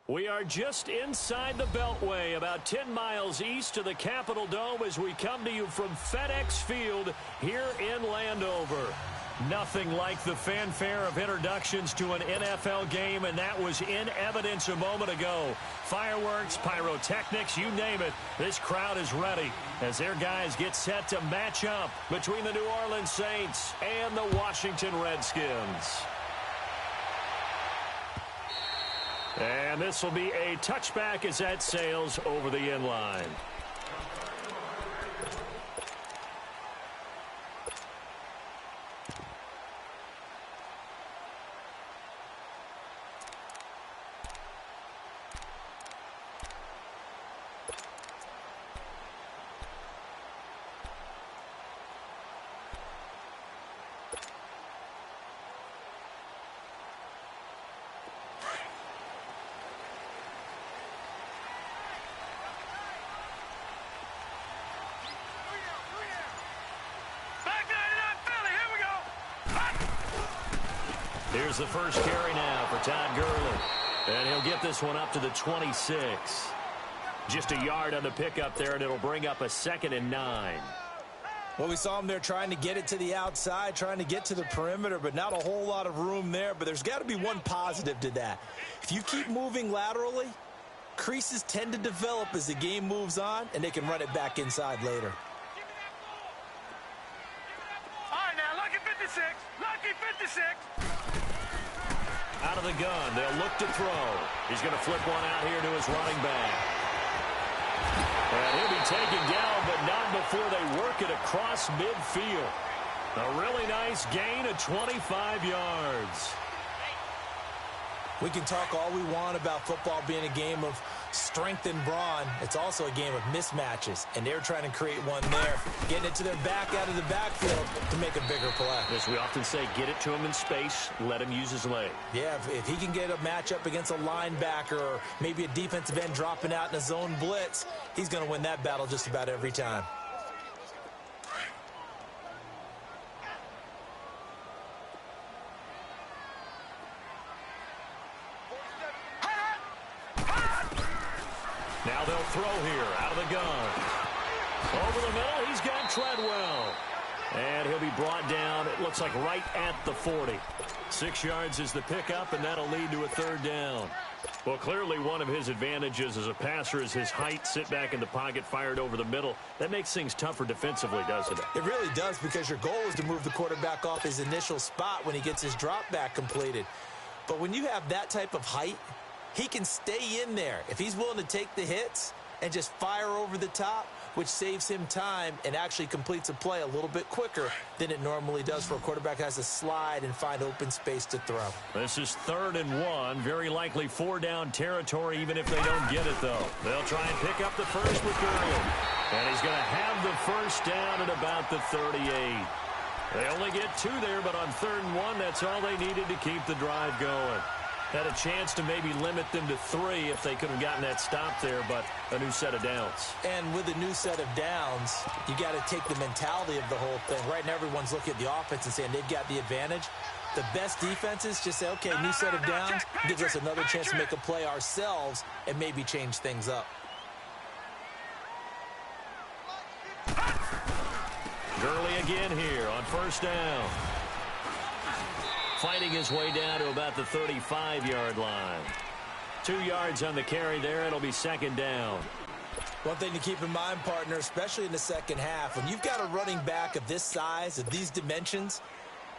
We are just inside the Beltway, about 10 miles east of the Capitol Dome as we come to you from FedEx Field here in Landover. Nothing like the fanfare of introductions to an NFL game, and that was in evidence a moment ago. Fireworks, pyrotechnics, you name it. This crowd is ready as their guys get set to match up between the New Orleans Saints and the Washington Redskins. And this will be a touchback as that sails over the end line. Here's the first carry now for Todd Gurley. And he'll get this one up to the 26. Just a yard on the pickup there, and it'll bring up a 2nd and 9. Well, we saw him there trying to get it to the outside, trying to get to the perimeter, but not a whole lot of room there. But there's got to be one positive to that. If you keep moving laterally, creases tend to develop as the game moves on, and they can run it back inside later. All right, now, lucky 56. Lucky 56. Out of the gun, they'll look to throw. He's going to flip one out here to his running back. And he'll be taken down, but not before they work it across midfield. A really nice gain of 25 yards. We can talk all we want about football being a game of strength and brawn. It's also a game of mismatches, and they're trying to create one there, getting it to their back out of the backfield to make a bigger play. As we often say, get it to him in space, let him use his leg. Yeah, if he can get a matchup against a linebacker or maybe a defensive end dropping out in a zone blitz, he's going to win that battle just about every time. Now they'll throw here out of the gun. Over the middle, he's got Treadwell. And he'll be brought down, it looks like right at the 40. 6 yards is the pickup, and that'll lead to a 3rd down. Well, clearly one of his advantages as a passer is his height, sit back in the pocket, fired over the middle. That makes things tougher defensively, doesn't it? It really does, because your goal is to move the quarterback off his initial spot when he gets his drop back completed. But when you have that type of height, he can stay in there if he's willing to take the hits and just fire over the top, which saves him time and actually completes a play a little bit quicker than it normally does for a quarterback who has to slide and find open space to throw. This is 3rd and 1, very likely 4-down territory even if they don't get it, though. They'll try and pick up the first with Gurley. And he's going to have the first down at about the 38. They only get 2 there, but on 3rd and 1, that's all they needed to keep the drive going. Had a chance to maybe limit them to 3 if they could have gotten that stop there, but a new set of downs. And with a new set of downs, you got to take the mentality of the whole thing. Right now, everyone's looking at the offense and saying they've got the advantage. The best defenses just say, okay, new set of downs, gives us another chance to make a play ourselves and maybe change things up. Gurley again here on 1st down. Fighting his way down to about the 35-yard line. 2 yards on the carry there. It'll be 2nd down. One thing to keep in mind, partner, especially in the second half, when you've got a running back of this size, of these dimensions,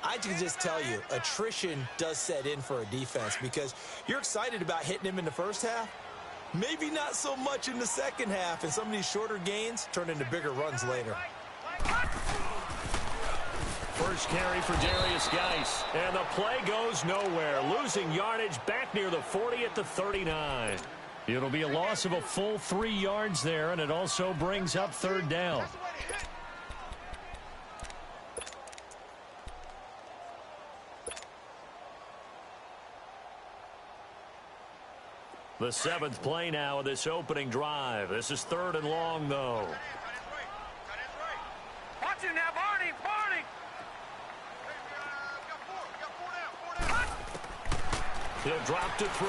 I can just tell you, attrition does set in for a defense because you're excited about hitting him in the first half. Maybe not so much in the second half, and some of these shorter gains turn into bigger runs later. First carry for Darius Geis, and the play goes nowhere. Losing yardage back near the 40 at the 39. It'll be a loss of a full 3 yards there, and it also brings up 3rd down. The 7th play now of this opening drive. This is 3rd and long, though. Watch it now, Barney! Barney! He'll drop to throw.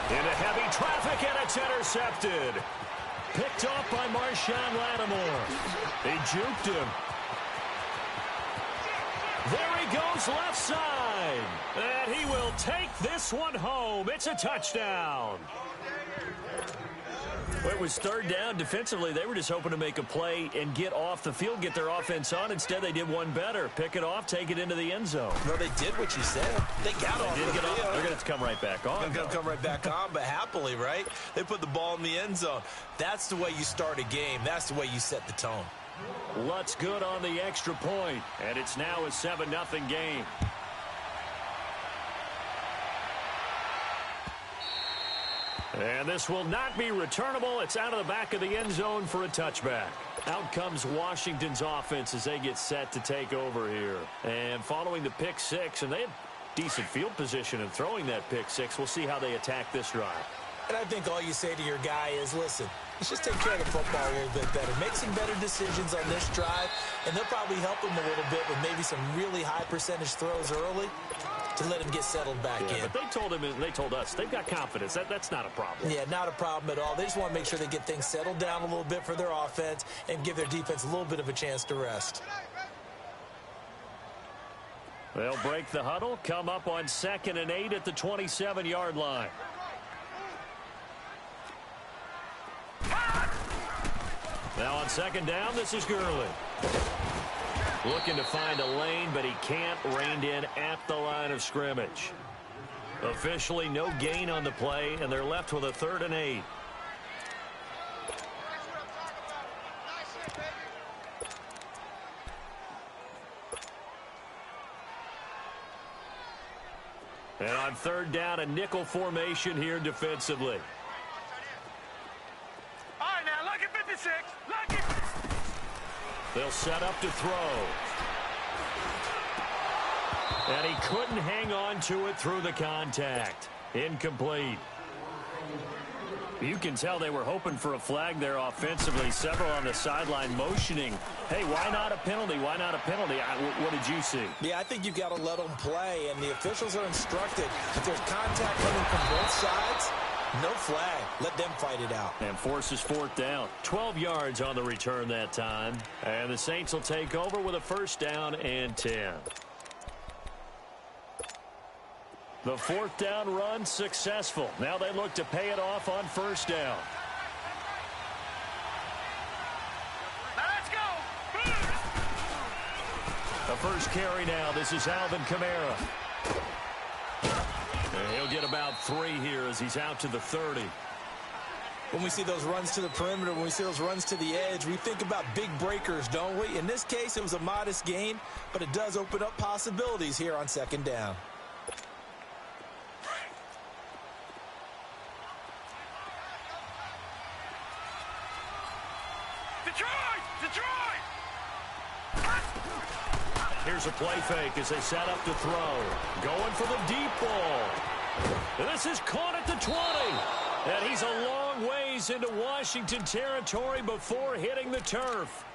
Into heavy traffic, and it's intercepted. Picked off by Marshawn Lattimore. He juked him. There he goes left side. And he will take this one home. It's a touchdown. Well, it was third down. Defensively, they were just hoping to make a play and get off the field, get their offense on. Instead, they did one better. Pick it off, take it into the end zone. No, they did what you said. They got off the field. They're going to come right back on. They're going to come right back on, but happily, right? They put the ball in the end zone. That's the way you start a game. That's the way you set the tone. Lutz good on the extra point, and it's now a 7-0 game. And this will not be returnable. It's out of the back of the end zone for a touchback. Out comes Washington's offense as they get set to take over here. And following the pick six, and they had decent field position in throwing that pick six. We'll see how they attack this drive. And I think all you say to your guy is, listen, let's just take care of the football a little bit better. Make some better decisions on this drive, and they'll probably help him a little bit with maybe some really high percentage throws early to let him get settled back in. But they told him, and they told us, they've got confidence. That's not a problem. Yeah, not a problem at all. They just want to make sure they get things settled down a little bit for their offense and give their defense a little bit of a chance to rest. They'll break the huddle, come up on 2nd and 8 at the 27-yard line. Now on 2nd down, this is Gurley. Looking to find a lane, but he can't. Reined in at the line of scrimmage. Officially no gain on the play, and they're left with a 3rd and 8. And on 3rd down, a nickel formation here defensively. All right, now, lucky 56. Lucky. They'll set up to throw. And he couldn't hang on to it through the contact. Incomplete. You can tell they were hoping for a flag there offensively. Several on the sideline motioning. Hey, why not a penalty? Why not a penalty? What did you see? Yeah, I think you've got to let them play, and the officials are instructed. If there's contact coming from both sides, no flag. Let them fight it out. And forces 4th down. 12 yards on the return that time. And the Saints will take over with a 1st down and 10. The 4th down run successful. Now they look to pay it off on 1st down. Now let's go. The first carry now. This is Alvin Kamara. And he'll get about 3 here as he's out to the 30. When we see those runs to the perimeter, when we see those runs to the edge, we think about big breakers, don't we? In this case, it was a modest gain, but it does open up possibilities here on 2nd down. Detroit! Here's a play fake as they set up to throw. Going for the deep ball. And this is caught at the 20. And he's a long ways into Washington territory before hitting the turf.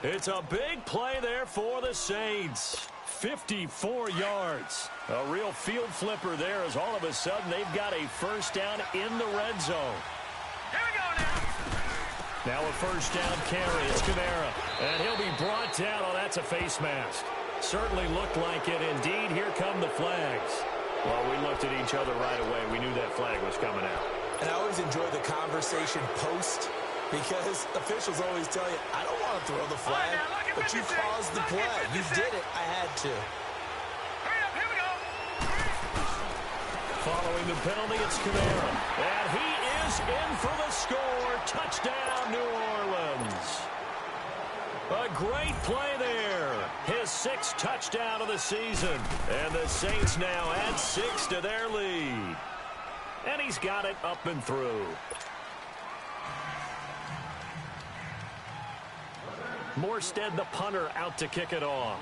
It's a big play there for the Saints. 54 yards. A real field flipper there as all of a sudden they've got a 1st down in the red zone. Here we go now. Now a 1st down carry. It's Kamara. And he'll be brought down. Oh, that's a face mask. Certainly looked like it. Indeed, here come the flags. Well, we looked at each other right away. We knew that flag was coming out. And I always enjoy the conversation post because officials always tell you, I don't want to throw the flag, but you caused the play. You did it. I had to. Hurry up, here we go. Following the penalty, it's Kamara. And he is in for the score. Touchdown, New Orleans. A great play there. His 6th touchdown of the season. And the Saints now add 6 to their lead. And he's got it up and through. Morstead, the punter, out to kick it off.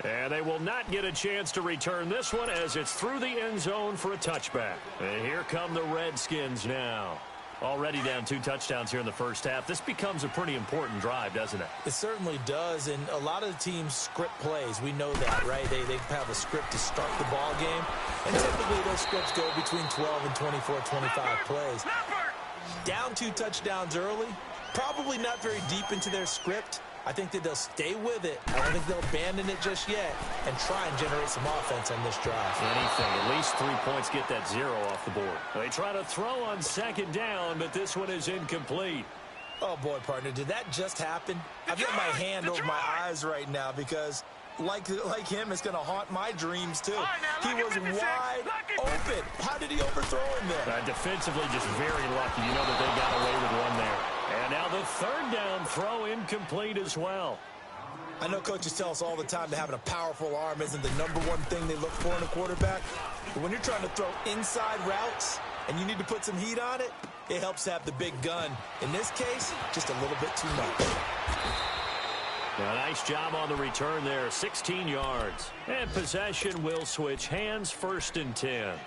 And they will not get a chance to return this one as it's through the end zone for a touchback. And here come the Redskins now. Already down 2 touchdowns here in the first half. This becomes a pretty important drive, doesn't it? It certainly does, and a lot of the teams script plays. We know that, right? They have a script to start the ball game, and typically those scripts go between 12 and 24, 25 plays. Down 2 touchdowns early, probably not very deep into their script. I think that they'll stay with it. I don't think they'll abandon it just yet and try and generate some offense on this drive. Anything. At least 3 points, get that 0 off the board. They try to throw on second down, but this one is incomplete. Oh, boy, partner, did that just happen? I've got my hand over my eyes right now because, like him, it's going to haunt my dreams, too. He was wide open. How did he overthrow him there? Defensively, just very lucky. You know that they got away with one there. And now the third down throw incomplete as well. I know coaches tell us all the time that having a powerful arm isn't the #1 thing they look for in a quarterback. But when you're trying to throw inside routes and you need to put some heat on it, it helps to have the big gun. In this case, just a little bit too much. A nice job on the return there, 16 yards. And possession will switch hands, 1st and 10.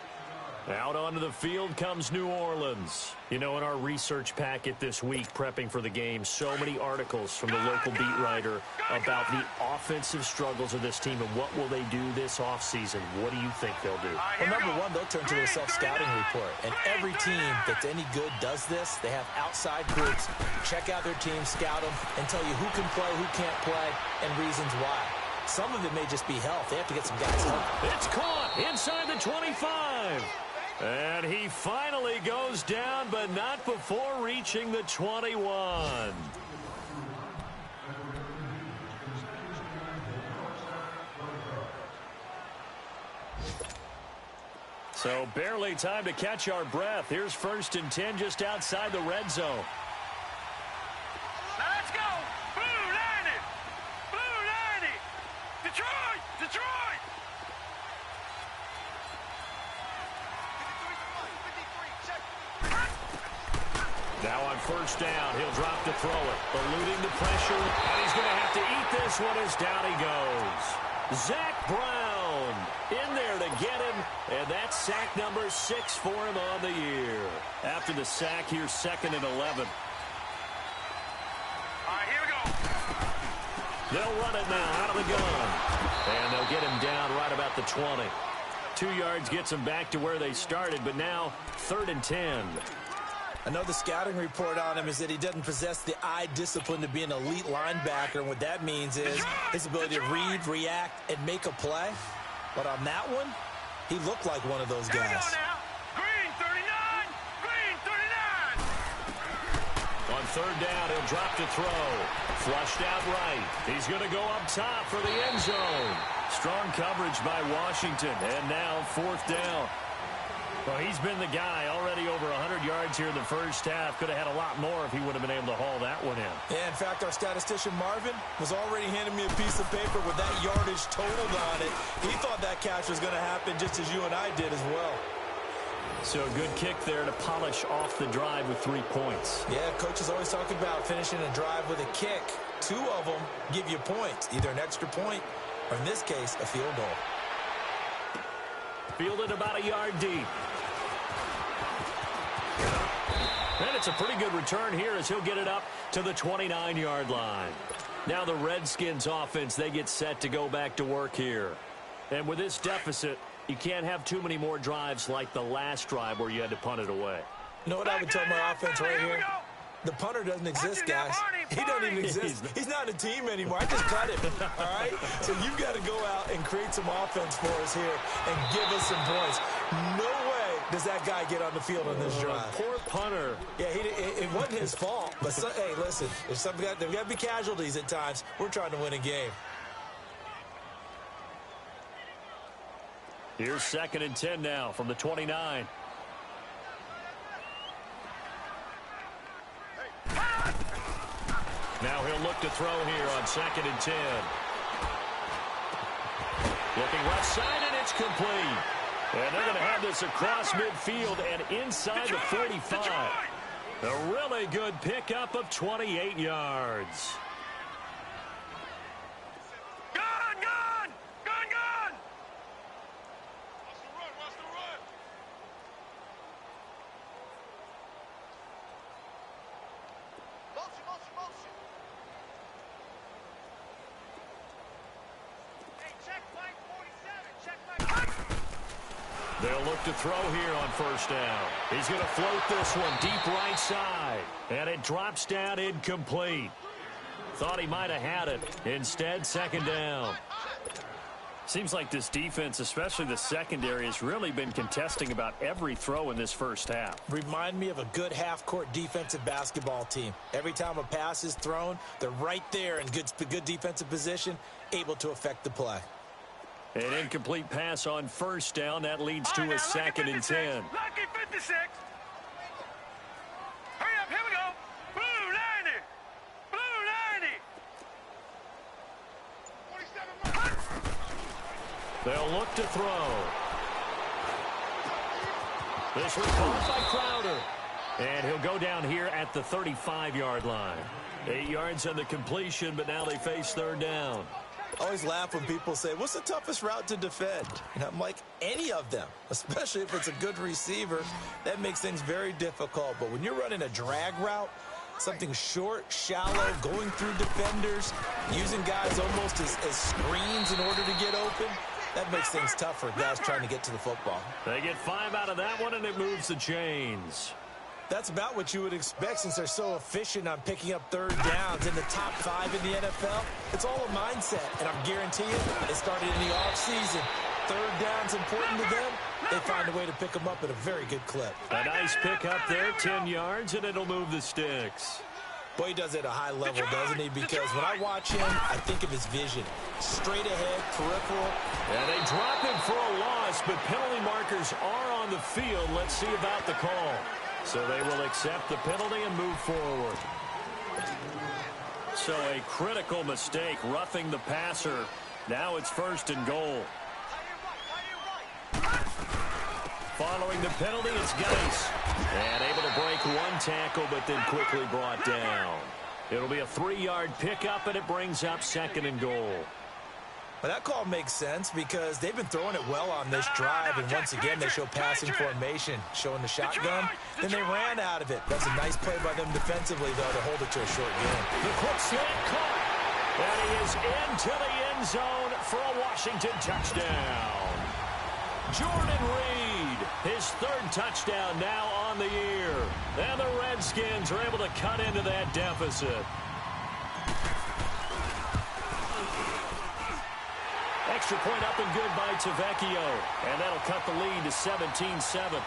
Out onto the field comes New Orleans. You know, in our research packet this week, prepping for the game, so many articles from the local beat writer about the offensive struggles of this team and what will they do this offseason. What do you think they'll do? Well, number one, they'll turn to their self-scouting report. And every team that's any good does this. They have outside groups. Check out their team, scout them, and tell you who can play, who can't play, and reasons why. Some of it may just be health. They have to get some guys healthy. It's caught inside the 25. And he finally goes down, but not before reaching the 21. So barely time to catch our breath. Here's 1st and 10 just outside the red zone. Now let's go. Blue 90. Blue 90. Detroit. Detroit. Now on 1st down, he'll drop to throw it. Eluding the pressure, and he's going to have to eat this one as down he goes. Zach Brown in there to get him, and that's sack number 6 for him on the year. After the sack, here's 2nd and 11. All right, here we go. They'll run it now out of the gun, and they'll get him down right about the 20. 2 yards gets them back to where they started, but now 3rd and 10. I know the scouting report on him is that he doesn't possess the eye discipline to be an elite linebacker, and what that means is his ability to read, react, and make a play. But on that one, he looked like one of those guys. Here we go now. Green 39. Green 39. On 3rd down, he'll drop to throw. Flushed out right. He's going to go up top for the end zone. Strong coverage by Washington, and now 4th down. Well, he's been the guy already over 100 yards here in the first half. Could have had a lot more if he would have been able to haul that one in. Yeah, in fact, our statistician Marvin was already handing me a piece of paper with that yardage totaled on it. He thought that catch was going to happen just as you and I did as well. So a good kick there to polish off the drive with 3 points. Yeah, coaches always talk about finishing a drive with a kick. 2 of them give you points, either an extra point or, in this case, a field goal. Fielded about a yard deep. And it's a pretty good return here as he'll get it up to the 29-yard line. Now the Redskins offense, they get set to go back to work here. And with this deficit, you can't have too many more drives like the last drive where you had to punt it away. You know what I would tell my offense right here? The punter doesn't exist, guys. He doesn't even exist. He's not a team anymore. I just cut him, all right? So you've got to go out and create some offense for us here and give us some points. No way does that guy get on the field on this drive. Poor punter. Yeah, it wasn't his fault. But, hey, listen, there's got to be casualties at times. We're trying to win a game. Here's 2nd and 10 now from the 29. Now he'll look to throw here on 2nd and 10. Looking left side, and it's complete. And they're going to have this across midfield and inside the 45. A really good pickup of 28 yards. Gone, gone, gone, gone. Watch They'll look to throw here on first down. He's going to float this one deep right side. And it drops down incomplete. Thought he might have had it. Instead, second down. Seems like this defense, especially the secondary, has really been contesting about every throw in this first half. Remind me of a good half-court defensive basketball team. Every time a pass is thrown, they're right there in good defensive position, able to affect the play. An incomplete pass on first down. That leads to a second and 10. Lucky 56. Hurry up, here we go. Blue 90. Blue 90. They'll look to throw. This one caught by Crowder. And he'll go down here at the 35-yard line. 8 yards on the completion, but now they face third down. I always laugh when people say, what's the toughest route to defend? And I'm like, any of them, especially if it's a good receiver. That makes things very difficult. But when you're running a drag route, something short, shallow, going through defenders, using guys almost as screens in order to get open, that makes things tough for guys trying to get to the football. They get 5 out of that one, and it moves the chains. That's about what you would expect since they're so efficient on picking up third downs in the top 5 in the NFL. It's all a mindset, and I'm guaranteeing it started in the offseason. Third down's important to them. They find a way to pick them up at a very good clip. A nice pick up there, 10 yards, and it'll move the sticks. Boy, he does it at a high level, doesn't he? Because when I watch him, I think of his vision. Straight ahead, peripheral. And they drop him for a loss, but penalty markers are on the field. Let's see about the call. So they will accept the penalty and move forward. So a critical mistake, roughing the passer. Now it's first and goal. Following the penalty, it's Geis. And able to break one tackle, but then quickly brought down. It'll be a 3-yard pickup, and it brings up second and goal. Well, that call makes sense because they've been throwing it well on this drive, and once again they show passing formation, showing the shotgun. Then they ran out of it. That's a nice play by them defensively, though, to hold it to a short game. The quick slant caught, and he is into the end zone for a Washington touchdown. Jordan Reed, his 3rd touchdown now on the year. And the Redskins are able to cut into that deficit. Extra point up and good by Tavecchio. And that'll cut the lead to 17-7.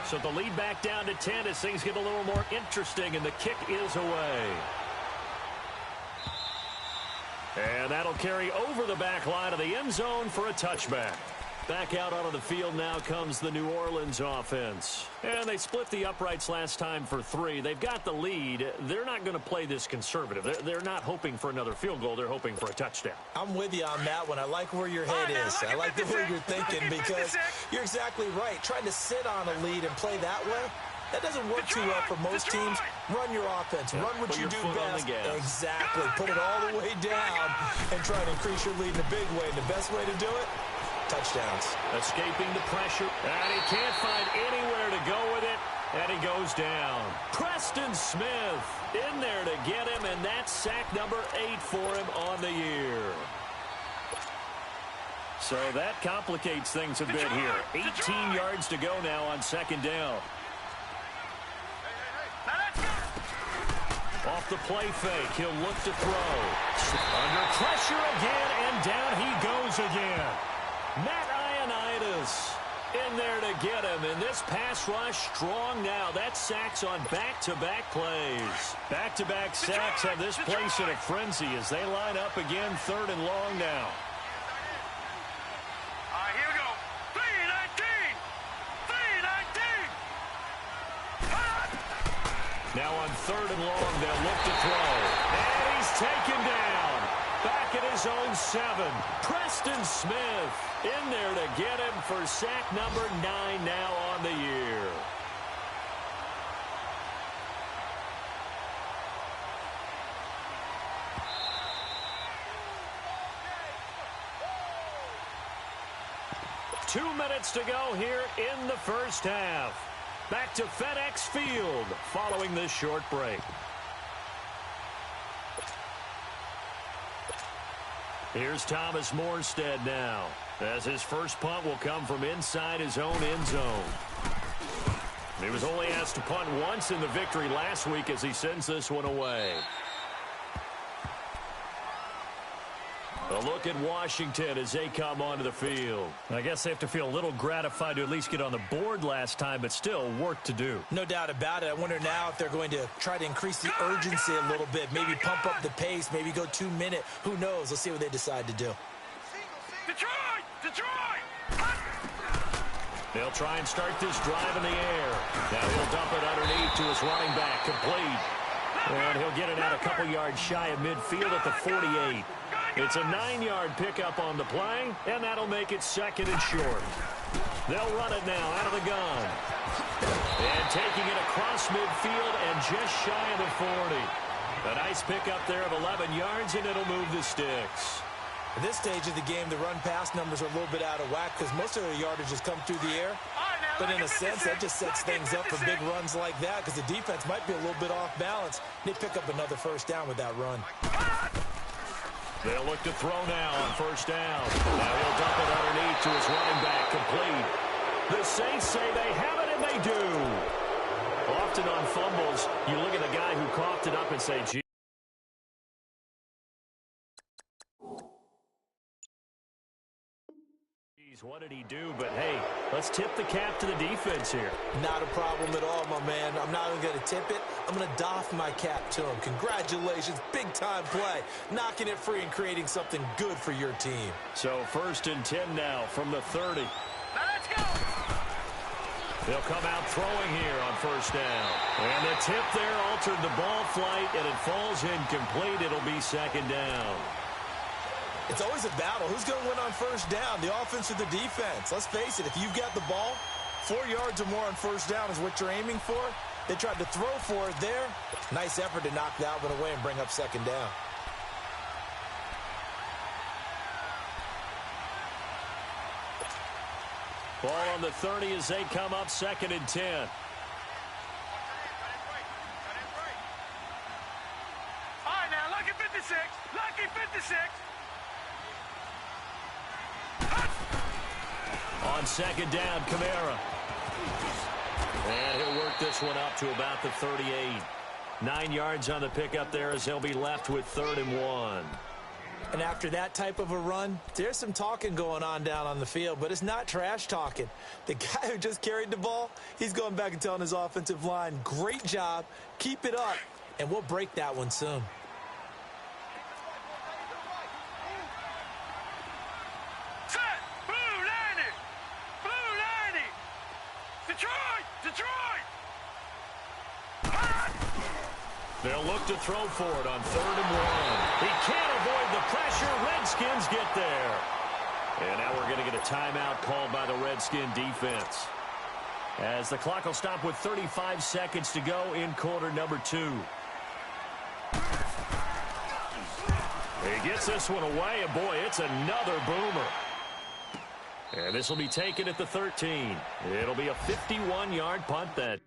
So the lead back down to 10 as things get a little more interesting, and the kick is away. And that'll carry over the back line of the end zone for a touchback. Back out onto the field now comes the New Orleans offense. And they split the uprights last time for 3. They've got the lead. They're not going to play this conservative. They're not hoping for another field goal. They're hoping for a touchdown. I'm with you on that one. I like where your head is. I like the way you're thinking because you're exactly right. Trying to sit on a lead and play that way, that doesn't work too well for most teams. Run your offense. Run what you do best. Exactly. Put it all the way down and try to increase your lead in a big way. And the best way to do it, touchdowns. Escaping the pressure. And he can't find anywhere to go with it. And he goes down. Preston Smith in there to get him. And that's sack number 8 for him on the year. So that complicates things a bit here. 18 yards to go now on second down. Off the play fake, he'll look to throw. Under pressure again, and down he goes again. Matt Ioannidis in there to get him, and this pass rush strong now. That's sacks on back-to-back plays. Back-to-back sacks have this place in a frenzy as they line up again, 3rd and long now. Here we go. 3-19. 3-19. Now on 3rd and long, they'll look to throw. And he's taken down. Back at his own 7. Preston Smith in there to get him for sack number 9 now on the year. 2 minutes to go here in the first half. Back to FedEx Field following this short break. Here's Thomas Morstead now, as his first punt will come from inside his own end zone. He was only asked to punt once in the victory last week as he sends this one away. A look at Washington as they come onto the field. I guess they have to feel a little gratified to at least get on the board last time, but still work to do. No doubt about it. I wonder now if they're going to try to increase the urgency a little bit, maybe pump up the pace, maybe go 2 minute. Who knows? Let's see what they decide to do. Detroit! Detroit! They'll try and start this drive in the air. Now he'll dump it underneath to his running back, complete. And he'll get it out a couple yards shy of midfield at the 48. It's a 9-yard pickup on the play, and that'll make it second and short. They'll run it now out of the gun. And taking it across midfield and just shy of the 40. A nice pickup there of 11 yards, and it'll move the sticks. At this stage of the game, the run-pass numbers are a little bit out of whack because most of their yardage has come through the air. But in a sense, that just sets things up for big runs like that because the defense might be a little bit off balance. They pick up another first down with that run. They'll look to throw now on first down. Now he'll dump it underneath to his running back, complete. The Saints say they have it, and they do. Often on fumbles, you look at the guy who coughed it up and say, gee. What did he do? But, hey, let's tip the cap to the defense here. Not a problem at all, my man. I'm not even going to tip it. I'm going to doff my cap to him. Congratulations. Big-time play. Knocking it free and creating something good for your team. So 1st and 10 now from the 30. Now let's go! They'll come out throwing here on first down. And the tip there altered the ball flight, and it falls incomplete. It'll be second down. It's always a battle. Who's going to win on first down, the offense or the defense? Let's face it, if you've got the ball, 4 yards or more on first down is what you're aiming for. They tried to throw for it there. Nice effort to knock that one away and bring up second down. Ball on the 30 as they come up 2nd and 10. All right, now, lucky 56. Lucky 56. On second down, Kamara. And he'll work this one up to about the 38. 9 yards on the pickup there as they'll be left with 3rd and 1. And after that type of a run, there's some talking going on down on the field, but it's not trash talking. The guy who just carried the ball, he's going back and telling his offensive line, great job, keep it up, and we'll break that one soon. They'll look to throw for it on 3rd and 1. He can't avoid the pressure. Redskins get there. And now we're going to get a timeout called by the Redskin defense, as the clock will stop with 35 seconds to go in quarter number 2. He gets this one away, and boy, it's another boomer. And this will be taken at the 13. It'll be a 51-yard punt then.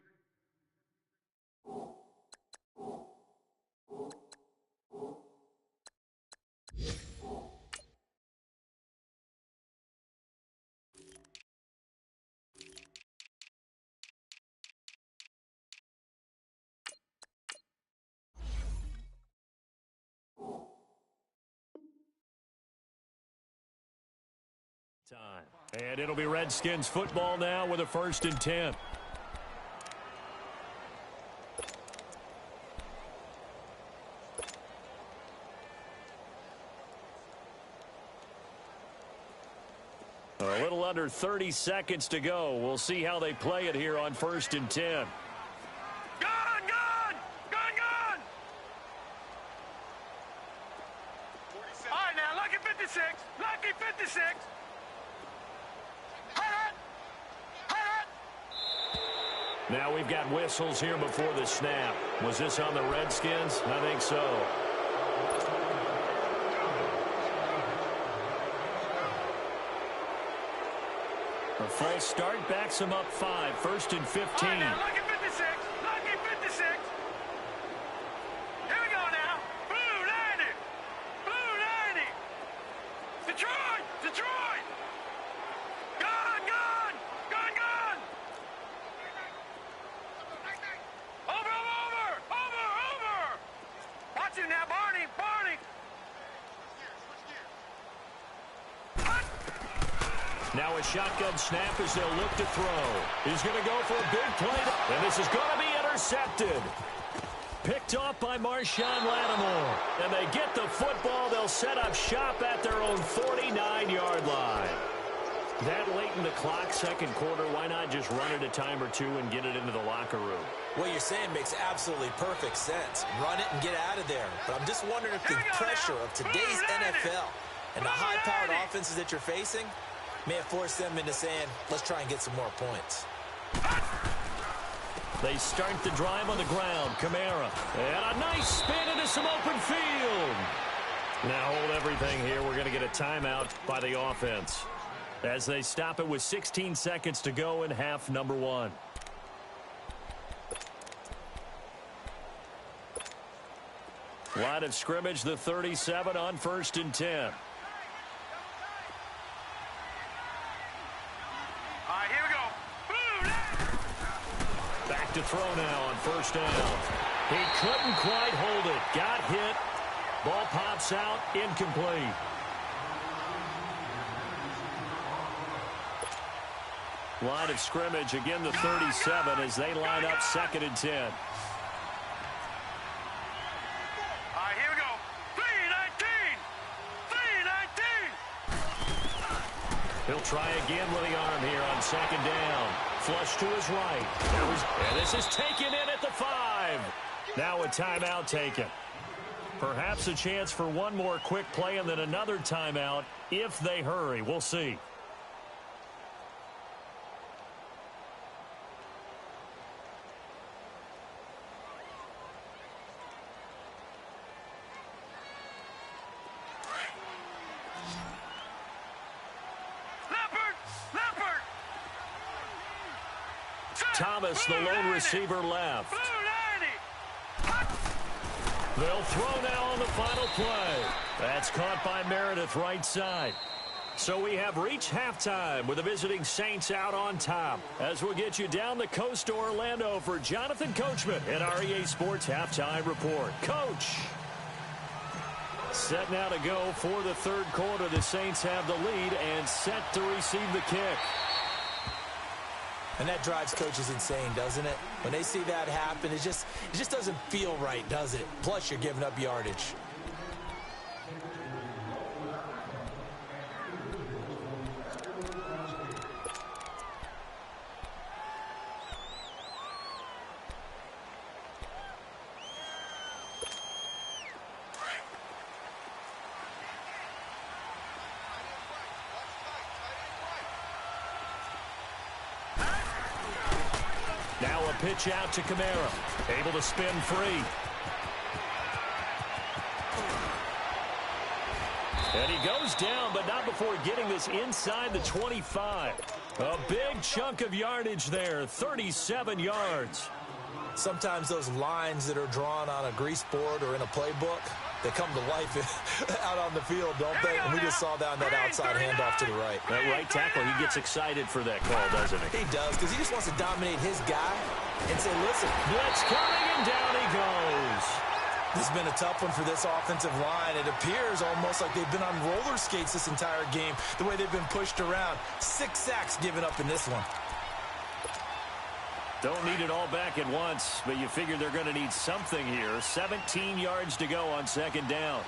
Time. And it'll be Redskins football now with a 1st and 10. A little under 30 seconds to go. We'll see how they play it here on 1st and 10. Gun! Gun! Gun! Gun! All right, now, lucky 56. Lucky 56. Now we've got whistles here before the snap. Was this on the Redskins? I think so. A false start backs him up 5, 1st and 15. All right, now, lucky 56. Lucky 56. Here we go now. Blue 90. Blue 90. Detroit. Detroit. Gone, gone. Gone, gone. Over. Watch it now, Barney. Now a shotgun snap as they'll look to throw. He's going to go for a big play, and this is going to be intercepted. Picked off by Marshawn Lattimore. And they get the football. They'll set up shop at their own 49-yard line. That late in the clock, second quarter, why not just run it a time or two and get it into the locker room? What you're saying makes absolutely perfect sense. Run it and get out of there. But I'm just wondering if the pressure of today's NFL and the high-powered offenses that you're facing may have forced them into saying, let's try and get some more points. They start the drive on the ground. Kamara. And a nice spin into some open field. Now hold everything here. We're going to get a timeout by the offense as they stop it with 16 seconds to go in half number 1. Line of scrimmage, the 37 on 1st and 10. To throw now on 1st down. He couldn't quite hold it. Got hit. Ball pops out. Incomplete. Line of scrimmage, again the 37 as they line up 2nd and 10. All right, here we go. 3-19. He'll try again with the arm here on 2nd down. Flush to his right. And this is taken in at the 5. Now a timeout taken. Perhaps a chance for one more quick play and then another timeout if they hurry. We'll see. Thomas, the lone receiver, left. They'll throw now on the final play. That's caught by Meredith right side. So we have reached halftime with the visiting Saints out on top. As we'll get you down the coast to Orlando for Jonathan Coachman at our EA Sports Halftime Report. Coach. Set now to go for the 3rd quarter. The Saints have the lead and set to receive the kick. And that drives coaches insane, doesn't it? When they see that happen, it just doesn't feel right, does it? Plus, you're giving up yardage. Pitch out to Kamara. Able to spin free. And he goes down, but not before getting this inside the 25. A big chunk of yardage there, 37 yards. Sometimes those lines that are drawn on a grease board or in a playbook, they come to life out on the field, don't they? And we just saw that on that outside handoff to the right. That right tackle, he gets excited for that call, doesn't he? He does, because he just wants to dominate his guy and say, listen. Blitz coming, and down he goes. This has been a tough one for this offensive line. It appears almost like they've been on roller skates this entire game, the way they've been pushed around. 6 sacks given up in this one. Don't need it all back at once, but you figure they're going to need something here. 17 yards to go on 2nd down.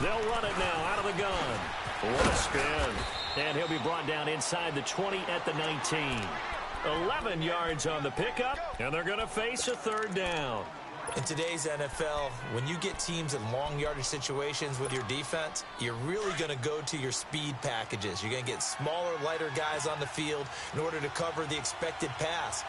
They'll run it now out of the gun. What a spin. And he'll be brought down inside the 20 at the 19. 11 yards on the pickup, and they're going to face a 3rd down. In today's NFL, when you get teams in long yardage situations with your defense, you're really going to go to your speed packages. You're going to get smaller, lighter guys on the field in order to cover the expected pass.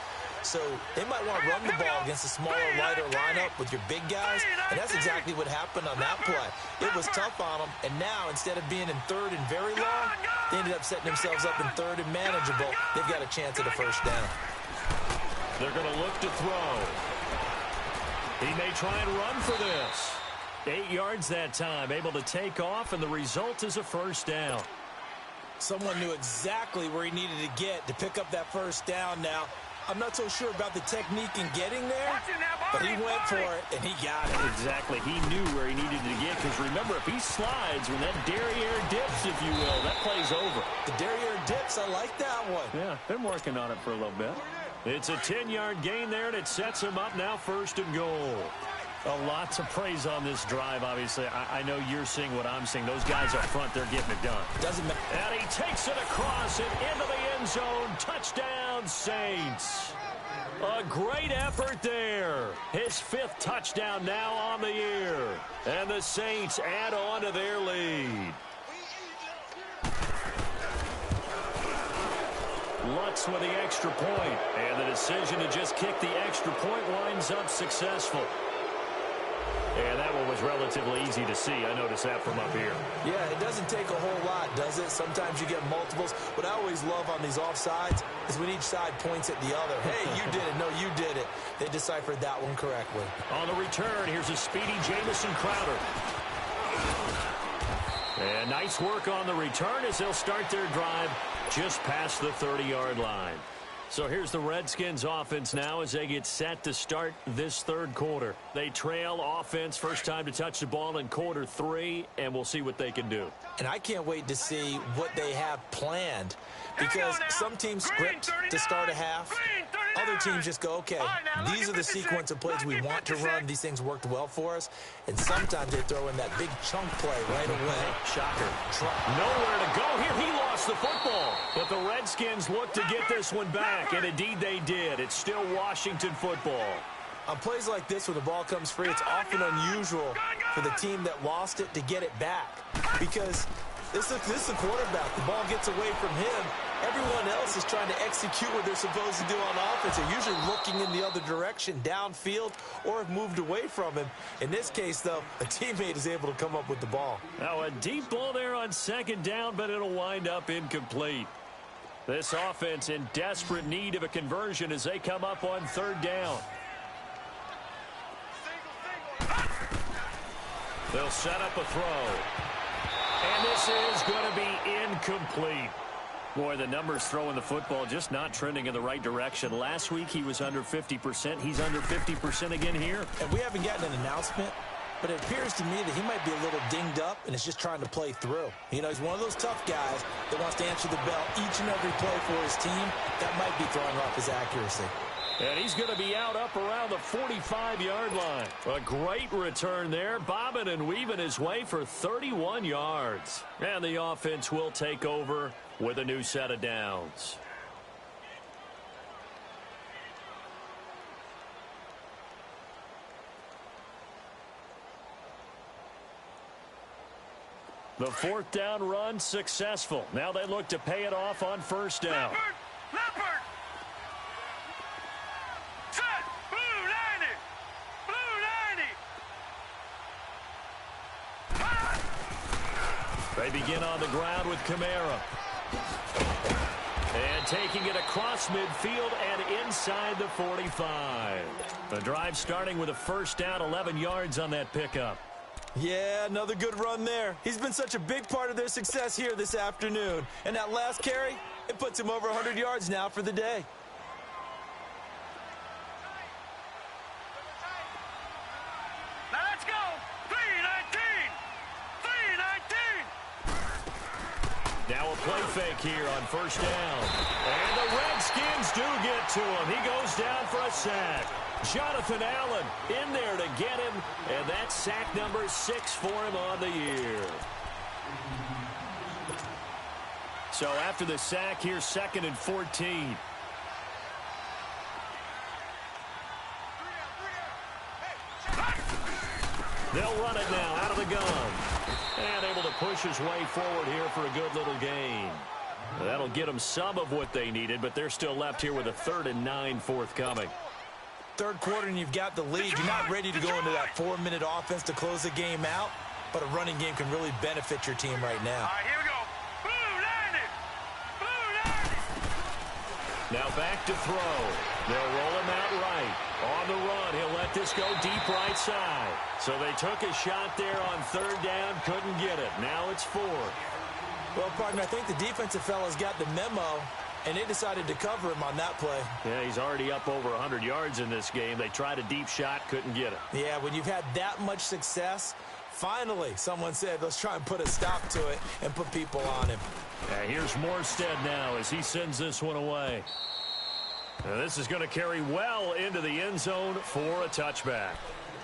So they might want to run the ball against a smaller, lighter lineup with your big guys, and that's exactly what happened on that play. It was tough on them, and now instead of being in third and very long, they ended up setting themselves up in third and manageable. They've got a chance at a first down. They're going to look to throw. He may try and run for this. 8 yards that time, able to take off, and the result is a first down. Someone knew exactly where he needed to get to pick up that first down now. I'm not so sure about the technique in getting there, but he went for it, and he got it. Exactly. He knew where he needed to get, because remember, if he slides, when that derriere dips, if you will, that play's over. The derriere dips, I like that one. Yeah, been working on it for a little bit. It's a 10-yard gain there, and it sets him up now 1st and goal. A lot to praise on this drive, obviously. I know you're seeing what I'm seeing. Those guys up front, they're getting it done. Doesn't matter. And he takes it across and into the end zone. Touchdown, Saints. A great effort there. His 5th touchdown now on the year. And the Saints add on to their lead. Lutz with the extra point. And the decision to just kick the extra point winds up successful. And that one was relatively easy to see. I noticed that from up here. Yeah, it doesn't take a whole lot, does it? Sometimes you get multiples. What I always love on these offsides is when each side points at the other. Hey, you did it. No, you did it. They deciphered that one correctly. On the return, here's a speedy Jamison Crowder. And nice work on the return as they'll start their drive just past the 30-yard line. So here's the Redskins offense now as they get set to start this 3rd quarter. They trail offense, first time to touch the ball in quarter 3, and we'll see what they can do. And I can't wait to see what they have planned, because some teams script to start a half. Other teams just go, okay, these are the sequence of plays we want to run. These things worked well for us. And sometimes they throw in that big chunk play right away. Shocker. Nowhere to go here. He lost the football. But the Redskins look to get this one back, and indeed they did. It's still Washington football. On plays like this, when the ball comes free, it's often unusual for the team that lost it to get it back, because this is the quarterback. The ball gets away from him. Everyone else is trying to execute what they're supposed to do on offense. They're usually looking in the other direction, downfield, or have moved away from him. In this case, though, a teammate is able to come up with the ball. Now a deep ball there on 2nd down, but it'll wind up incomplete. This offense in desperate need of a conversion as they come up on 3rd down. They'll set up a throw. And this is going to be incomplete. Boy, the numbers throwing the football just not trending in the right direction. Last week he was under 50%. He's under 50% again here. And we haven't gotten an announcement, but it appears to me that he might be a little dinged up and is just trying to play through. You know, he's one of those tough guys that wants to answer the bell each and every play for his team. That might be throwing off his accuracy. And he's going to be out up around the 45-yard line. A great return there, bobbing and weaving his way for 31 yards. And the offense will take over with a new set of downs. The 4th down run successful. Now they look to pay it off on 1st down. Leopard! Set! Blue 90! Blue 90! They begin on the ground with Kamara. And taking it across midfield and inside the 45. The drive starting with a 1st down, 11 yards on that pickup. Yeah, another good run there. He's been such a big part of their success here this afternoon. And that last carry, it puts him over 100 yards now for the day. Now let's go! 319! 319! Now a play fake here on 1st down. And the Redskins do get to him. He goes down for a sack. Jonathan Allen in there to get him, and that's sack number 6 for him on the year. So after the sack here, 2nd and 14. They'll run it now out of the gun. And able to push his way forward here for a good little gain. That'll get them some of what they needed, but they're still left here with a 3rd and 9 forthcoming. Third quarter and you've got the lead. You're not ready to go into that 4-minute offense to close the game out, but a running game can really benefit your team right now. All right, here we go. Blue 90. Now back to throw. They'll roll him out right. On the run, he'll let this go deep right side. So they took a shot there on 3rd down, couldn't get it. Now it's 4. Well, partner, I think the defensive fellas got the memo, and they decided to cover him on that play. Yeah, he's already up over 100 yards in this game. They tried a deep shot, couldn't get it. Yeah, when you've had that much success, finally someone said, let's try and put a stop to it and put people on him. Here's Morstead now as he sends this one away. Now this is going to carry well into the end zone for a touchback.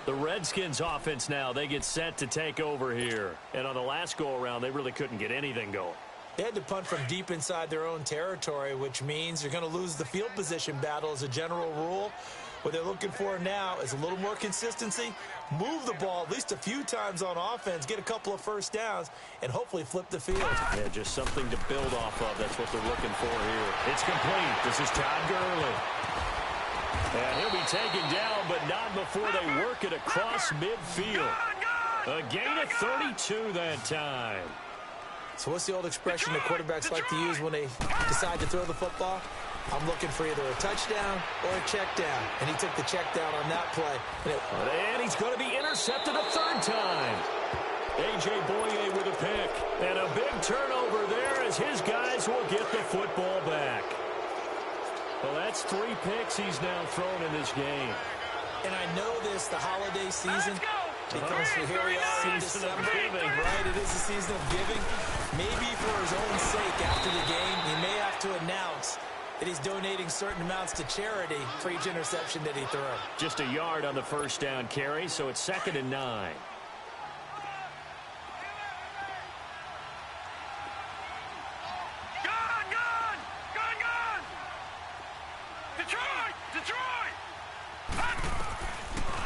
The Redskins offense now, they get set to take over here. And on the last go-around, they really couldn't get anything going. They had to punt from deep inside their own territory, which means you're going to lose the field position battle as a general rule. What they're looking for now is a little more consistency, move the ball at least a few times on offense, get a couple of first downs, and hopefully flip the field. Yeah, just something to build off of. That's what they're looking for here. It's complete. This is Todd Gurley. And he'll be taken down, but not before they work it across midfield. A gain of 32 that time. So what's the old expression that quarterbacks like to use when they decide to throw the football? I'm looking for either a touchdown or a check down. And he took the check down on that play. And he's going to be intercepted a 3rd time. A.J. Boye with a pick. And a big turnover there as his guys will get the football back. Well, that's 3 picks he's now thrown in this game. And I know this, the holiday season, because here we are in December, right? It is the season of giving. Maybe for his own sake after the game, he may have to announce that he's donating certain amounts to charity for each interception that he threw. Just a yard on the 1st down carry, so it's 2nd and 9.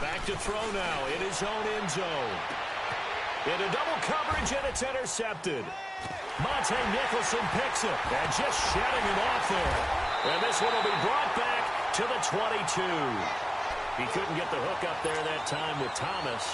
Back to throw now in his own end zone. Into double coverage, and it's intercepted. Monte Nicholson picks it, and just shedding him off there. And this one will be brought back to the 22. He couldn't get the hook up there that time with Thomas.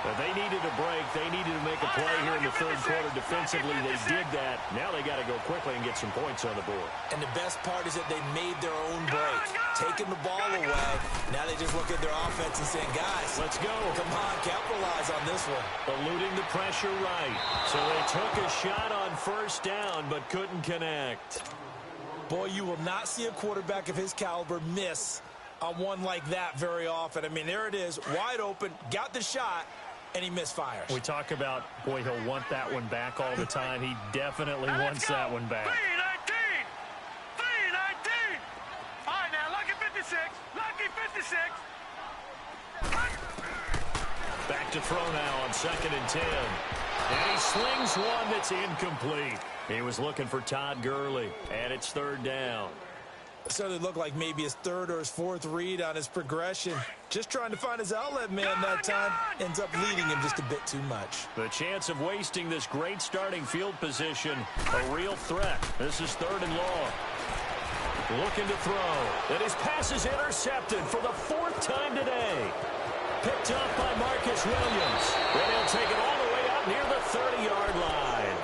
But they needed a break. They needed to make a play here in the 3rd quarter defensively. They did that. Now they got to go quickly and get some points on the board. And the best part is that they made their own break, taking the ball away. Now they just look at their offense and saying, guys, let's go. Come on, capitalize on this one. Eluding the pressure right. So they took a shot on 1st down, but couldn't connect. Boy, you will not see a quarterback of his caliber miss on one like that very often. I mean, there it is, wide open, got the shot, and he misfires. We talk about, boy, he'll want that one back all the time. He definitely wants that one back. 319! 319! All right, now, lucky 56. Lucky 56. Back to throw now on 2nd and 10. And he slings one that's incomplete. He was looking for Todd Gurley, and it's 3rd down. It certainly looked like maybe his 3rd or his 4th read on his progression. Just trying to find his outlet man that time. Ends up leading him just a bit too much. The chance of wasting this great starting field position, a real threat. This is 3rd and long. Looking to throw. And his pass is intercepted for the 4th time today. Picked up by Marcus Williams. And he'll take it all the way out near the 30-yard line.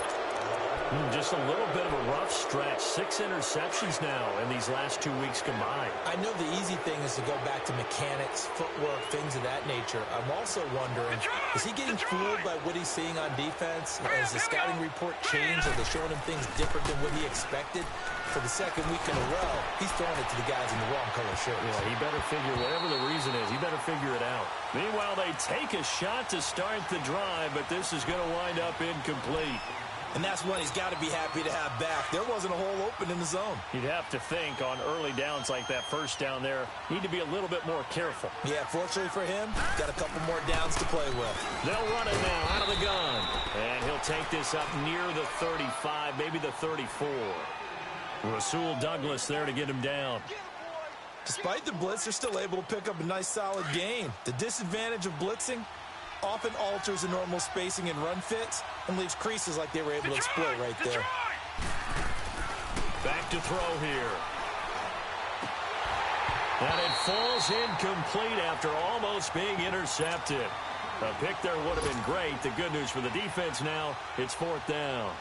Just a little bit of a rough stretch. 6 interceptions now in these last 2 weeks combined. I know the easy thing is to go back to mechanics, footwork, things of that nature. I'm also wondering, is he getting fooled by what he's seeing on defense? Has the scouting report changed? Are they showing him things different than what he expected? For the 2nd week in a row, he's throwing it to the guys in the wrong color shirts. Yeah, he better figure, whatever the reason is, he better figure it out. Meanwhile, they take a shot to start the drive, but this is going to wind up incomplete. And that's one he's got to be happy to have back. There wasn't a hole open in the zone. You'd have to think on early downs like that 1st down there, need to be a little bit more careful. Yeah, fortunately for him, got a couple more downs to play with. They'll run it now out of the gun. And he'll take this up near the 35, maybe the 34. Rasul Douglas there to get him down. Despite the blitz, they're still able to pick up a nice solid gain. The disadvantage of blitzing often alters the normal spacing and run fits and leaves creases like they were able to exploit right there. back to throw here. And it falls incomplete after almost being intercepted. A pick there would have been great. The good news for the defense now, it's 4th down.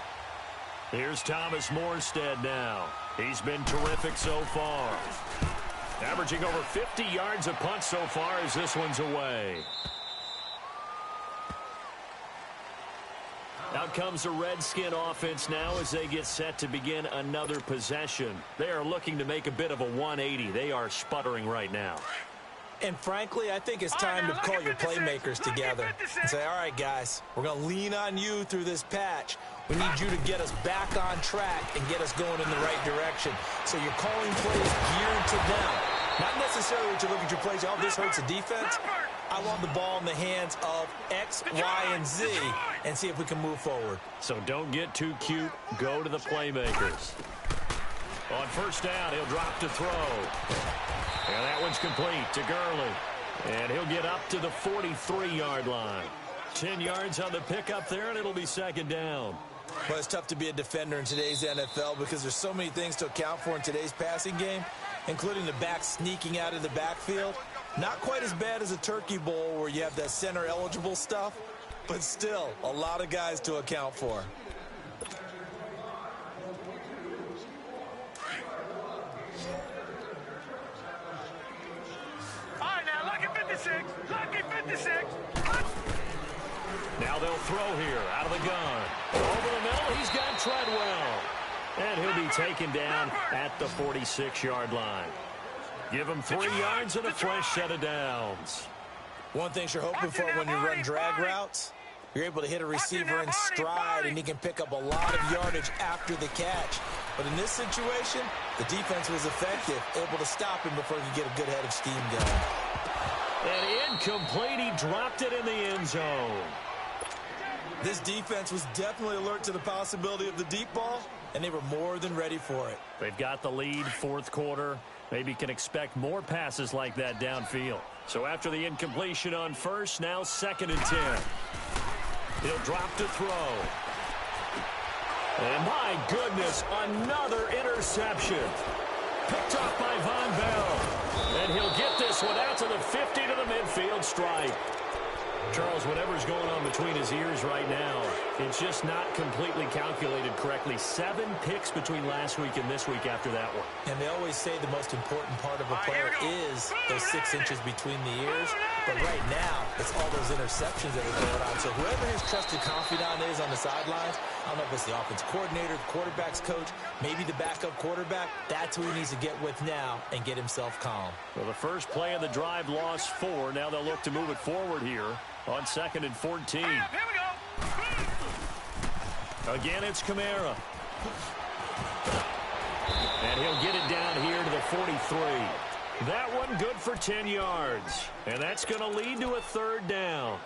Here's Thomas Morstead now. He's been terrific so far. Averaging over 50 yards a punt so far as this one's away. Out comes the Redskin offense now as they get set to begin another possession. They are looking to make a bit of a 180. They are sputtering right now. And frankly, I think it's time to call your playmakers together and say, all right, guys, we're going to lean on you through this patch. We need you to get us back on track and get us going in the right direction. So you're calling plays geared to them. Not necessarily that you look at your plays, oh, this hurts the defense. I want the ball in the hands of X, Y, and Z and see if we can move forward. So don't get too cute. Go to the playmakers. On 1st down, he'll drop to throw. And that one's complete to Gurley. And he'll get up to the 43-yard line. 10 yards on the pickup there, and it'll be 2nd down. But it's tough to be a defender in today's NFL because there's so many things to account for in today's passing game, including the back sneaking out of the backfield. Not quite as bad as a turkey bowl where you have that center-eligible stuff, but still a lot of guys to account for. All right, now, lucky 56. Lucky 56. Now they'll throw here out of the gun. Over the middle, he's got Treadwell. And he'll be taken down at the 46-yard line. Give him 3 yards and a fresh set of downs. One thing you're hoping for when you run drag routes, you're able to hit a receiver in stride and he can pick up a lot of yardage after the catch. But in this situation, the defense was effective, able to stop him before he could get a good head of steam going. And incomplete, he dropped it in the end zone. This defense was definitely alert to the possibility of the deep ball, and they were more than ready for it. They've got the lead, 4th quarter. Maybe can expect more passes like that downfield. So after the incompletion on 1st, now 2nd and 10. He'll drop to throw. And my goodness, another interception. Picked off by Von Bell. And he'll get this one out to the 50 to the midfield stripe. Charles, whatever's going on between his ears right now, it's just not completely calculated correctly. 7 picks between last week and this week after that one. And they always say the most important part of a player is those 6 inches between the ears. But right now, it's all those interceptions that are going on. So whoever his trusted confidant is on the sidelines, I don't know if it's the offense coordinator, the quarterback's coach, maybe the backup quarterback, that's who he needs to get with now and get himself calm. Well, the first play of the drive lost 4. Now they'll look to move it forward here on 2nd and 14. Here we go. Again, it's Kamara. And he'll get it down here to the 43. That one good for 10 yards. And that's going to lead to a 3rd down.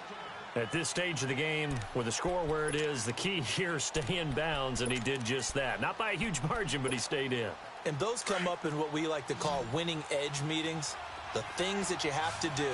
At this stage of the game, with the score where it is, the key here is stay in bounds, and he did just that. Not by a huge margin, but he stayed in. And those come up in what we like to call winning edge meetings. The things that you have to do,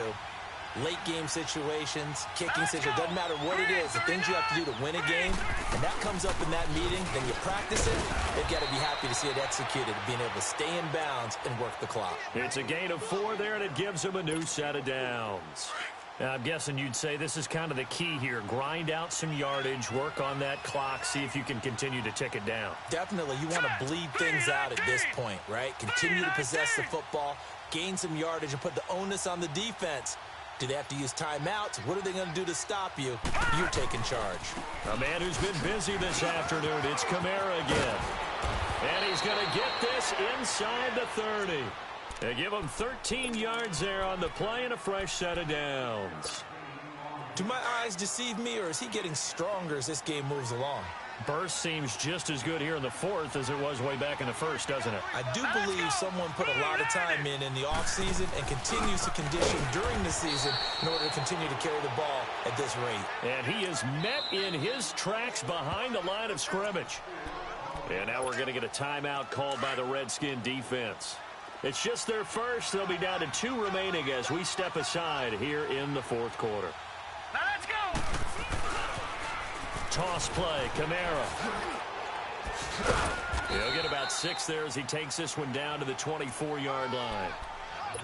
late game situations, kicking situations, doesn't matter what it is, the things you have to do to win a game, and that comes up in that meeting, then you practice it, they've got to be happy to see it executed, being able to stay in bounds and work the clock. It's a gain of 4 there, and it gives him a new set of downs. Now, I'm guessing you'd say this is kind of the key here. Grind out some yardage, work on that clock, see if you can continue to tick it down. Definitely, you want to bleed things out at this point, right? Continue to possess the football, gain some yardage, and put the onus on the defense. Do they have to use timeouts? What are they going to do to stop you? You're taking charge. A man who's been busy this afternoon, it's Kamara again. And he's going to get this inside the 30. They give him 13 yards there on the play and a fresh set of downs. Do my eyes deceive me, or is he getting stronger as this game moves along? Burst seems just as good here in the 4th as it was way back in the 1st, doesn't it? I do believe someone put a lot of time in the offseason and continues to condition during the season in order to continue to carry the ball at this rate. And he is met in his tracks behind the line of scrimmage. And now we're going to get a timeout called by the Redskin defense. It's just their first. They'll be down to 2 remaining as we step aside here in the 4th quarter. Now let's go. Toss play, Kamara. He'll get about 6 there as he takes this one down to the 24-yard line.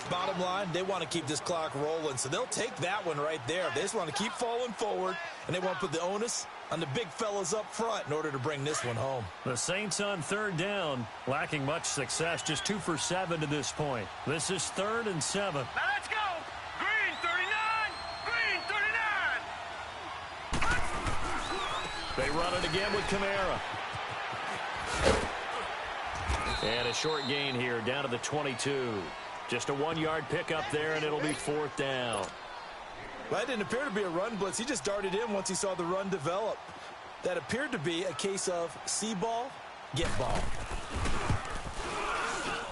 Bottom line, they want to keep this clock rolling, so they'll take that one right there. They just want to keep falling forward, and they want to put the onus on the big fellas up front in order to bring this one home. The Saints on 3rd down, lacking much success, just 2 for 7 to this point. This is 3rd and 7. Now let's go. Green 39. Green 39. They run it again with Kamara. And a short gain here, down to the 22. Just a 1-yard pickup there, and it'll be 4th down. That didn't appear to be a run blitz. He just darted in once he saw the run develop. That appeared to be a case of see ball, get ball.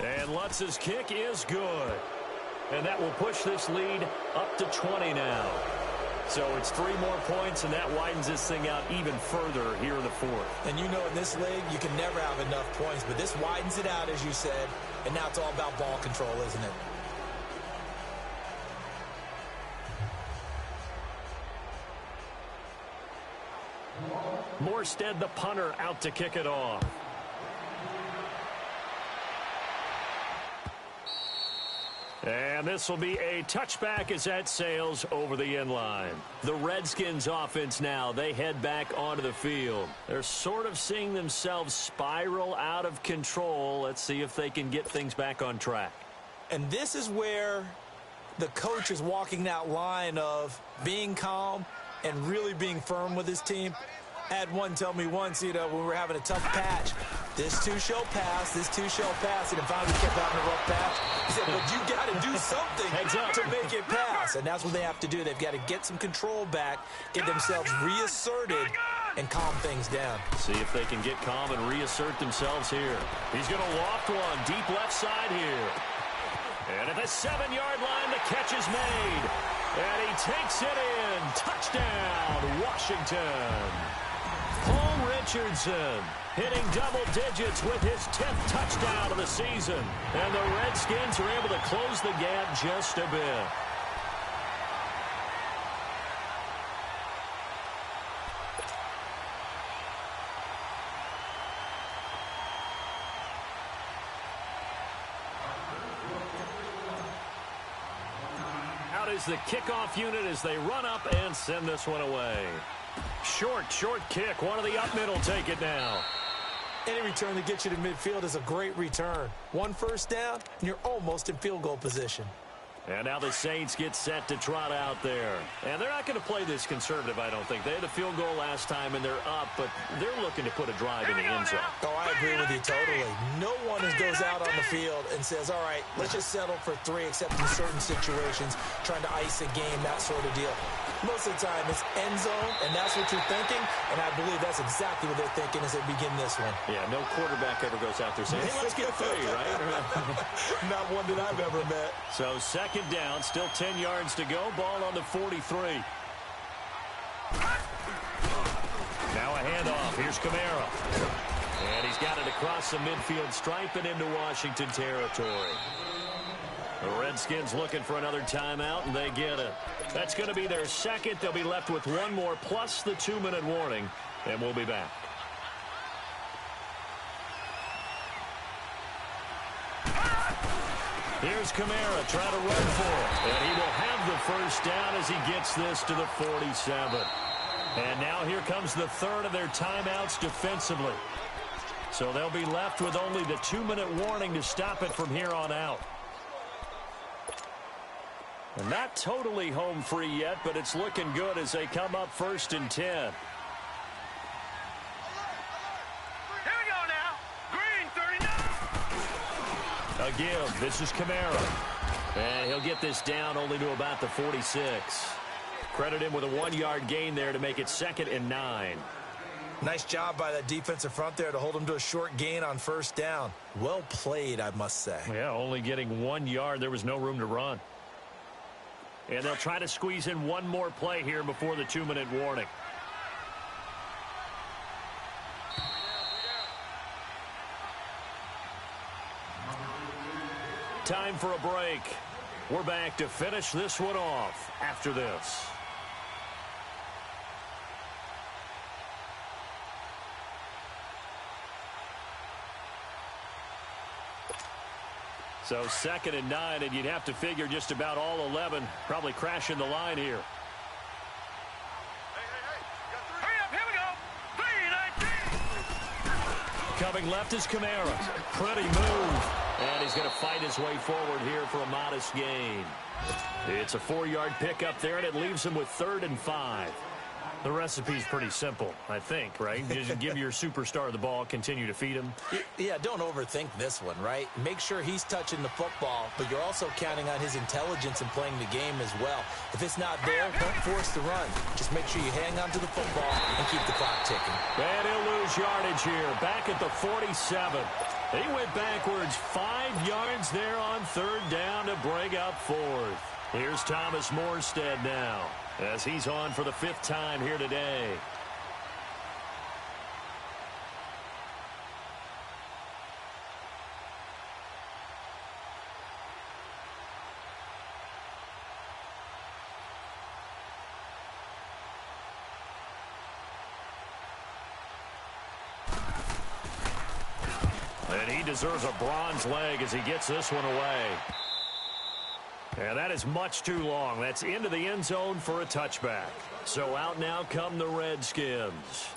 And Lutz's kick is good. And that will push this lead up to 20 now. So it's 3 more points, and that widens this thing out even further here in the 4th. And you know in this league, you can never have enough points, but this widens it out, as you said, and now it's all about ball control, isn't it? Morstead, the punter, out to kick it off. And this will be a touchback as that sails over the end line. The Redskins offense now, they head back onto the field. They're sort of seeing themselves spiral out of control. Let's see if they can get things back on track. And this is where the coach is walking that line of being calm and really being firm with his team. I had one tell me once, when we were having a tough patch, this too shall pass, this too shall pass, and if I kept having a rough patch, he said, but you got to do something to make it pass. And that's what they have to do. They've got to get some control back, get themselves reasserted, and calm things down. See if they can get calm and reassert themselves here. He's going to loft one, deep left side here. And at the 7-yard line, the catch is made. And he takes it in. Touchdown, Washington. Paul Richardson hitting double digits with his 10th touchdown of the season. And the Redskins are able to close the gap just a bit. Out is the kickoff unit as they run up and send this one away. Short kick. One of the up middle take it now. Any return that gets you to midfield is a great return. 1 first down, and you're almost in field goal position. And now the Saints get set to trot out there. And they're not going to play this conservative, I don't think. They had a field goal last time, and they're up, but they're looking to put a drive in the end zone. Oh, I agree with you totally. No one goes out on the field and says, all right, let's just settle for 3, except in certain situations, trying to ice a game, that sort of deal. Most of the time, it's end zone, and that's what you're thinking, and I believe that's exactly what they're thinking as they begin this one. Yeah, no quarterback ever goes out there saying, hey, let's get 3, right? Not one that I've ever met. So 2nd down, still 10 yards to go, ball on the 43. Now a handoff, here's Kamara. And he's got it across the midfield stripe and into Washington territory. The Redskins looking for another timeout, and they get it. That's going to be their 2nd. They'll be left with 1 more, plus the 2-minute warning, and we'll be back. Here's Kamara trying to run for it, and he will have the first down as he gets this to the 47. And now here comes the 3rd of their timeouts defensively. So they'll be left with only the 2-minute warning to stop it from here on out. And not totally home free yet, but it's looking good as they come up 1st and 10. Here we go now. Green 39. A give. This is Kamara. And he'll get this down only to about the 46. Credit him with a 1-yard gain there to make it 2nd and 9. Nice job by that defensive front there to hold him to a short gain on 1st down. Well played, I must say. Yeah, only getting 1 yard. There was no room to run. And they'll try to squeeze in 1 more play here before the 2-minute warning. Time for a break. We're back to finish this one off after this. So 2nd and 9, and you'd have to figure just about all 11 probably crashing the line here. Hurry up, here we go. 3-19. Coming left is Kamara. Pretty move. And he's going to fight his way forward here for a modest gain. It's a 4-yard pickup there, and it leaves him with 3rd and 5. The recipe's pretty simple, I think, right? Just give your superstar the ball, continue to feed him. Yeah, don't overthink this one, right? Make sure he's touching the football, but you're also counting on his intelligence in playing the game as well. If it's not there, don't force the run. Just make sure you hang on to the football and keep the clock ticking. And he'll lose yardage here, back at the 47. He went backwards 5 yards there on 3rd down to bring up 4th. Here's Thomas Morstead now, as he's on for the 5th time here today. And he deserves a bronze leg as he gets this one away. And that is much too long. That's into the end zone for a touchback. So out now come the Redskins.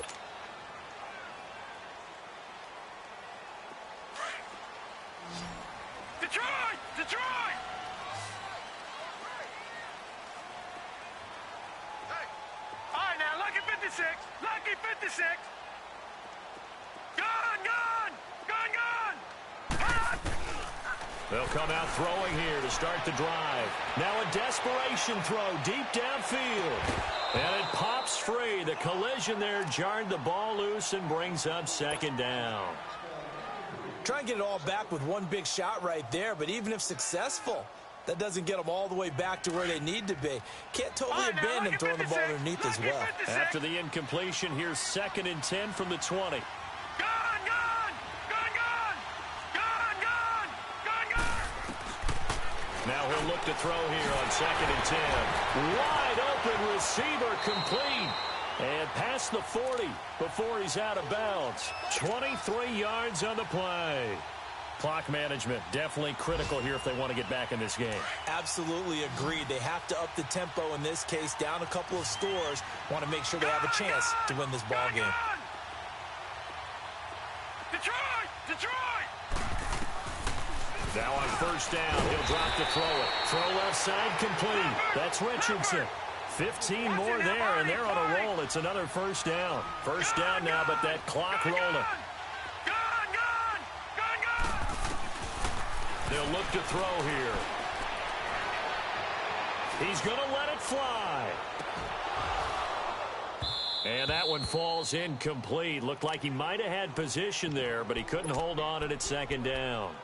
Detroit! Detroit! Hey. All right, now, lucky 56. Lucky 56. Gun, gun! Gun, gun! They'll come out throwing here to start the drive. Now a desperation throw deep downfield. And it pops free. The collision there jarred the ball loose and brings up 2nd down. Try and get it all back with one big shot right there, but even if successful, that doesn't get them all the way back to where they need to be. Can't totally abandon throwing the ball underneath as well. After the incompletion, here's 2nd and 10 from the 20. Now he'll look to throw here on 2nd and 10. Wide open receiver complete. And past the 40 before he's out of bounds. 23 yards on the play. Clock management definitely critical here if they want to get back in this game. Absolutely agreed. They have to up the tempo in this case, down a couple of scores. Want to make sure they have a chance to win this ball game. Detroit! Detroit! Now on 1st down, he'll drop to throw it. Throw left side complete. That's Richardson. 15 more there, and they're on a roll. It's another 1st down. 1st down now, but that clock rolling. They'll look to throw here. He's going to let it fly. And that one falls incomplete. Looked like he might have had position there, but he couldn't hold on it at 2nd down.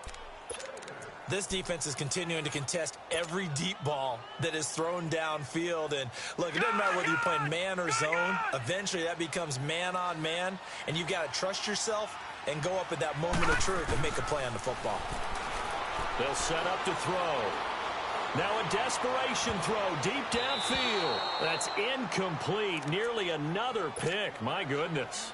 This defense is continuing to contest every deep ball that is thrown downfield. And, look, it doesn't matter whether you're playing man or zone. Eventually, that becomes man-on-man, and you've got to trust yourself and go up at that moment of truth and make a play on the football. They'll set up to throw. Now a desperation throw deep downfield. That's incomplete. Nearly another pick. My goodness.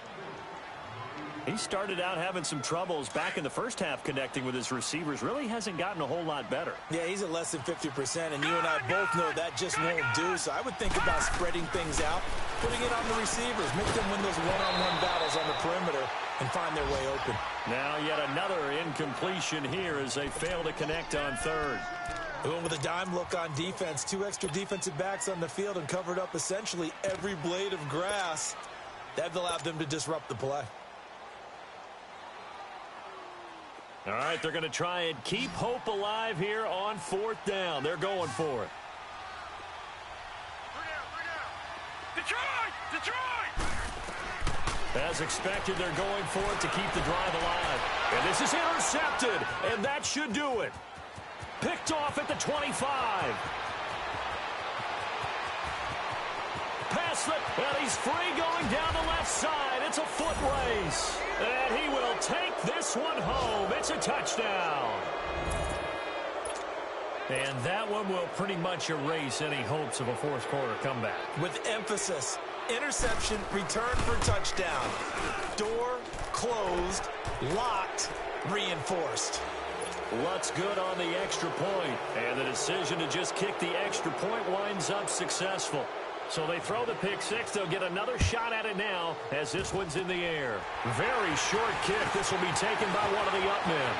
He started out having some troubles back in the first half connecting with his receivers. Really hasn't gotten a whole lot better. Yeah, he's at less than 50%, and you and I both know that just won't do. So I would think about spreading things out, putting it on the receivers, make them win those one-on-one battles on the perimeter and find their way open. Now yet another incompletion here as they fail to connect on 3rd. Going with a dime look on defense, 2 extra defensive backs on the field and covered up essentially every blade of grass. That allowed them to disrupt the play. All right, they're going to try and keep hope alive here on 4th down. They're going for it. Detroit! Detroit! As expected, they're going for it to keep the drive alive. And this is intercepted, and that should do it. Picked off at the 25. Pass it, and he's free going down the left side. It's a foot race. And he will take this one home. It's a touchdown. And that one will pretty much erase any hopes of a 4th quarter comeback. With emphasis, interception, return for touchdown. Door closed, locked, reinforced. What's good on the extra point? And the decision to just kick the extra point winds up successful. So they throw the pick six. They'll get another shot at it now as this one's in the air. Very short kick. This will be taken by one of the up men.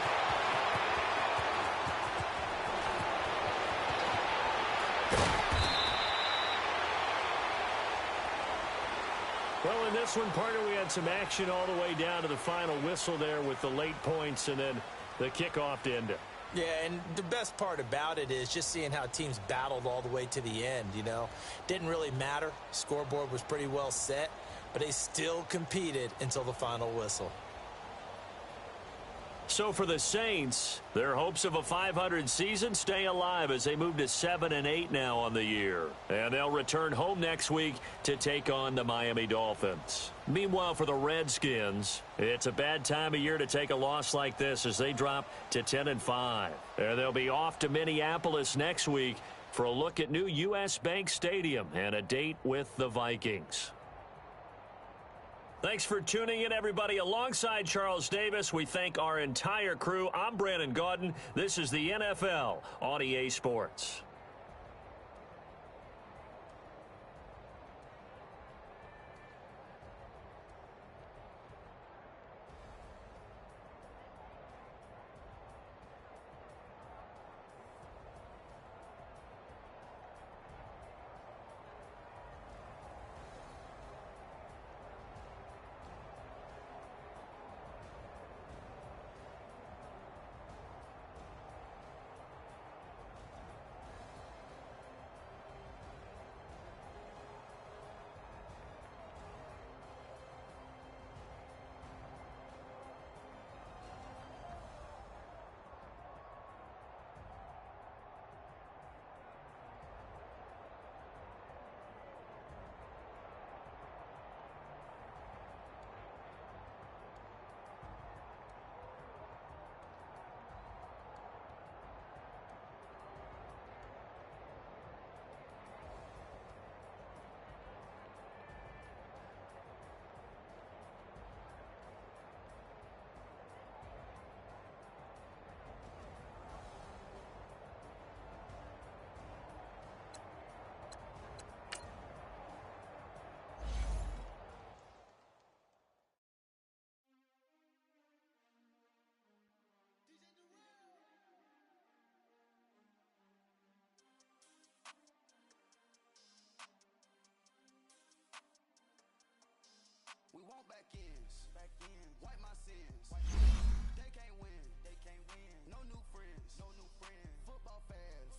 Well, in this one, partner, we had some action all the way down to the final whistle there with the late points and then the kickoff to end it. Yeah, and the best part about it is just seeing how teams battled all the way to the end, you know. Didn't really matter. Scoreboard was pretty well set, but they still competed until the final whistle. So for the Saints, their hopes of a 500 season stay alive as they move to 7-8 now on the year. And they'll return home next week to take on the Miami Dolphins. Meanwhile, for the Redskins, it's a bad time of year to take a loss like this as they drop to 10-5. And they'll be off to Minneapolis next week for a look at new U.S. Bank Stadium and a date with the Vikings. Thanks for tuning in, everybody. Alongside Charles Davis, we thank our entire crew. I'm Brandon Gaudin. This is the NFL on EA Sports. We want back ends. Wipe my sins. They can't win. No new friends. Football fans.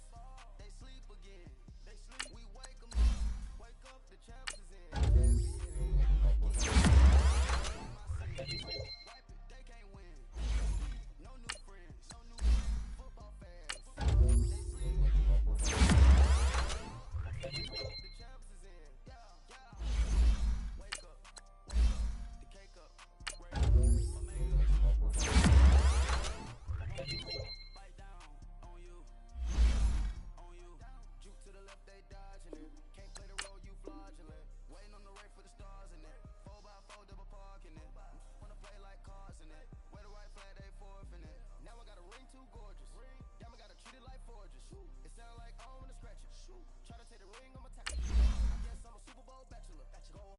They sleep again. We wake 'em up. Wake up, the champs is in. Wipe it. They can't win. No new friends. Football fans. They sleep again. The champs is in. Wake up. The cake up. Bite down on you. Juke to the left, they dodging it. Can't play the role, you fraudulent. Waiting on the right for the stars in it. 4x4 double parking it. Wanna play like cars in it. Wear the white flag, they forfeit it. Now I got a ring too gorgeous. Diamond gotta treat it like forges. It sound like I don't wanna scratch it. Try to take the ring, I'ma tackle it. I guess I'm a Super Bowl bachelor. Go